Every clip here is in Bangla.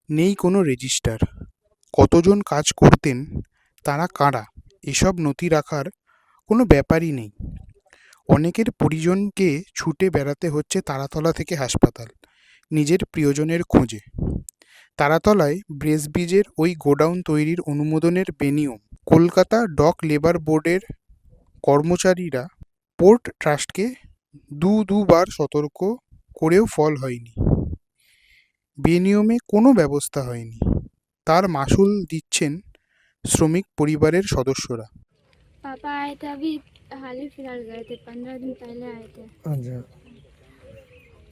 নেই কোনো রেজিস্টার। কতজন কাজ করতেন, তারা কারা, এসব নথি রাখার কোনো ব্যাপারই নেই। অনেকের পরিজনকে ছুটে বেড়াতে হচ্ছে তারাতলা থেকে হাসপাতাল নিজের প্রিয়জনের খোঁজে। তারাতলায় ব্রেসব্রিজের ওই গোডাউন তৈরির অনুমোদনের বেনিয়ম। কলকাতা ডক লেবার বোর্ডের কর্মচারীরা পোর্ট ট্রাস্টকে দুবার সতর্ক করেও ফল হয়নি। বেনিয়মে কোনো ব্যবস্থা হয়নি, তার মাশুল দিচ্ছেন শ্রমিক পরিবারের সদস্যরা। पापा आए थे अभी, हाल ही फिलहाल गए थे, 15 दिन पहले आए थे। अच्छा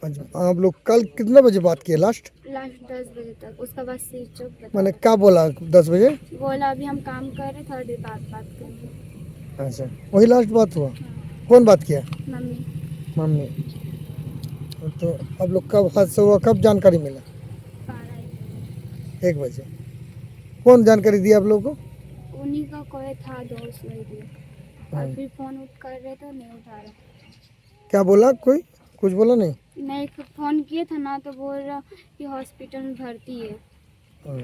अच्छा, आप लोग कल कितना बजे बात किए लास्ट? लास्ट 10 बजे तक, उसका बाद स्विच ऑफ बता। मैंने क्या बोला 10 बजे? बोला अभी हम काम कर रहे, थोड़ी देर बाद बात करेंगे। अच्छा, वही लास्ट बात हुआ? कौन बात किया? मम्मी। मम्मी। तो आप लोग कब हादसा हुआ, कब जानकारी मिला? 1 बजे। कौन जानकारी दिया आप लोगों को? उन्हीं का कोई था दोस्त, नहीं दिया। और फिर फोन उठ कर रहे तो नहीं उठा रहा। क्या बोला, कोई कुछ बोला नहीं? नहीं, फोन किए था ना तो बोल रहा कि हॉस्पिटल में भर्ती है।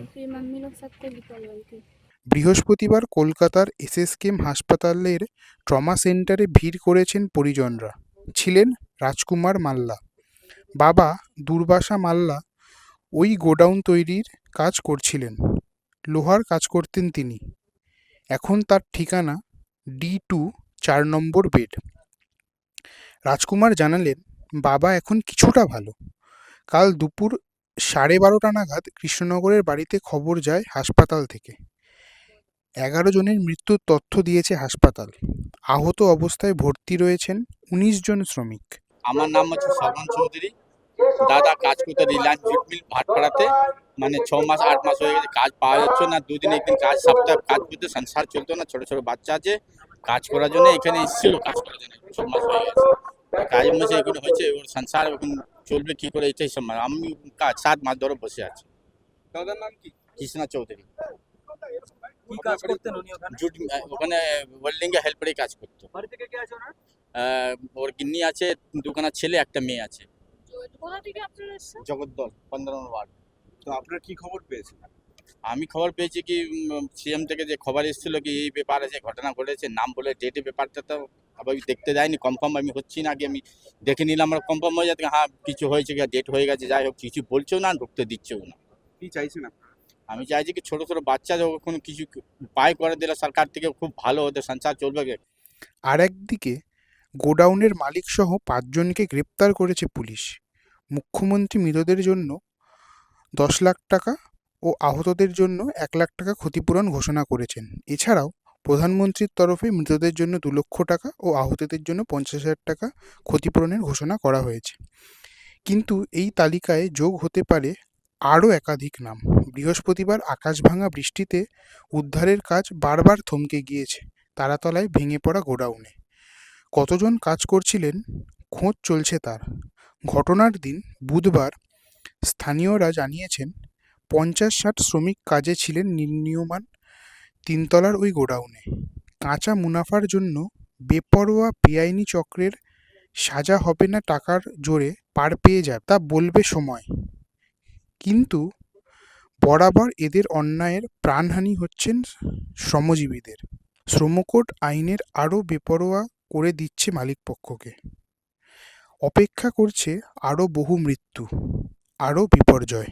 फिर मम्मी लोग सबको निकल गई थी। বৃহস্পতিবার কলকাতার এসএসকেএম হাসপাতালের ট্রমা সেন্টারে ভিড় করেছেন পরিজনরা। ছিলেন রাজকুমার মাল্লা। বাবা দুর্বাসা মাল্লা ওই গোডাউন তৈরির কাজ করছিলেন। লোহার কাজ করতেন তিনি। এখন তার ঠিকানা D2, 4 নম্বর বেড। রাজকুমার জানালেন, বাবা এখন কিছুটা ভালো। কাল দুপুর 12:30 নাগাদ কৃষ্ণনগরের বাড়িতে খবর যায় হাসপাতাল থেকে। 11 জনের মৃত্যুর তথ্য দিয়েছে হাসপাতাল। আহত অবস্থায় ভর্তি রয়েছেন 19 জন শ্রমিক। আমার নাম হচ্ছে শ্রবণ চৌধুরী। দাদা কাজ করতে রিলায়েন্স জুট মিল ভাটপাড়াতে, মানে 6 মাস 8 মাস হয়ে গেছে, কাজ পাওয়া যাচ্ছে না। দুদিন একদিন কাজ, সপ্তাহে কাজ করতে সংসার চলতো না। ছোট ছোট বাচ্চা আছে, কাজ করার জন্য এখানে এসেছিল কাজ করার জন্য। 6 মাস হয়ে গেছে, কাজের মধ্যে এখানে হচ্ছে, ওর সংসার এখন চলবে কি করে, এটাই সময়। আমি কাজ 7 মাস ধরে বসে আছি। দাদার নাম কি? কৃষ্ণা চৌধুরী। কি কাজ করতেন উনি ওখানে? জুট ওখানে ওয়েল্ডিং এ হেল্পারে কাজ করতো। বাড়ি থেকে কে আছে ওনার? ওর গিন্নি আছে, দুখানা ছেলে, একটা মেয়ে আছে। কোথা থেকে আপনারা এসেছেন? জগদ্দল 15 নম্বর ওয়ার্ড। তো আপনারা কি খবর পেয়েছেন? আমি খবর পেয়েছি কি সিএম থেকে যে খবর এসেছিল কি এই ব্যাপার আছে, ঘটনা ঘটেছে, নাম বলে ডেটে ব্যাপারটা তো আবার দেখতে যায়নি, কনফার্ম আমি হচ্ছি না। আগে আমি দেখে নিলাম, আমরা কনফার্ম হয়ে যাতে হ্যাঁ কিছু হয়েছে, কি ডেট হয়ে গেছে, যাই হোক কিছু বলছেও না, ঢুকতে দিচ্ছেও না। কি চাইছেন আপনারা? আমি চাইছি কি ছোট ছোট বাচ্চা যখন কিছু উপায় করে দিলে সরকার থেকে খুব ভালো, ওদের সংসার চলবে। আর একদিকে গোডাউনের মালিক সহ 5 জনকে গ্রেপ্তার করেছে পুলিশ। মুখ্যমন্ত্রী মৃতদের জন্য 10 লাখ টাকা ও আহতদের জন্য 1 লাখ টাকা ক্ষতিপূরণ ঘোষণা করেছেন। এছাড়াও প্রধানমন্ত্রীর তরফে মৃতদের জন্য 2 লক্ষ টাকা ও আহতদের জন্য 50,000 টাকা ক্ষতিপূরণের ঘোষণা করা হয়েছে। কিন্তু এই তালিকায় যোগ হতে পারে আরও একাধিক নাম। বৃহস্পতিবার আকাশভাঙা বৃষ্টিতে উদ্ধারের কাজ বারবার থমকে গিয়েছে তারাতলায় ভেঙে পড়া গোডাউনে। কতজন কাজ করছিলেন, খোঁজ চলছে তার। ঘটনার দিন বুধবার স্থানীয়রা জানিয়েছেন 50-60 শ্রমিক কাজে ছিলেন নির্মীয়মান 3 তলার ওই গোডাউনে। কাঁচা মুনাফার জন্য বেপরোয়া বেআইনি চক্রের সাজা হবে না টাকার জোরে পার পেয়ে যাবে, তা বলবে সময়। কিন্তু বরাবর এদের অন্যায়ের প্রাণহানি হচ্ছেন শ্রমজীবীদের। শ্রমকোড আইনের আরও বেপরোয়া করে দিচ্ছে মালিকপক্ষকে। অপেক্ষা করছে আরও বহু মৃত্যু, আরও বিপর্যয়।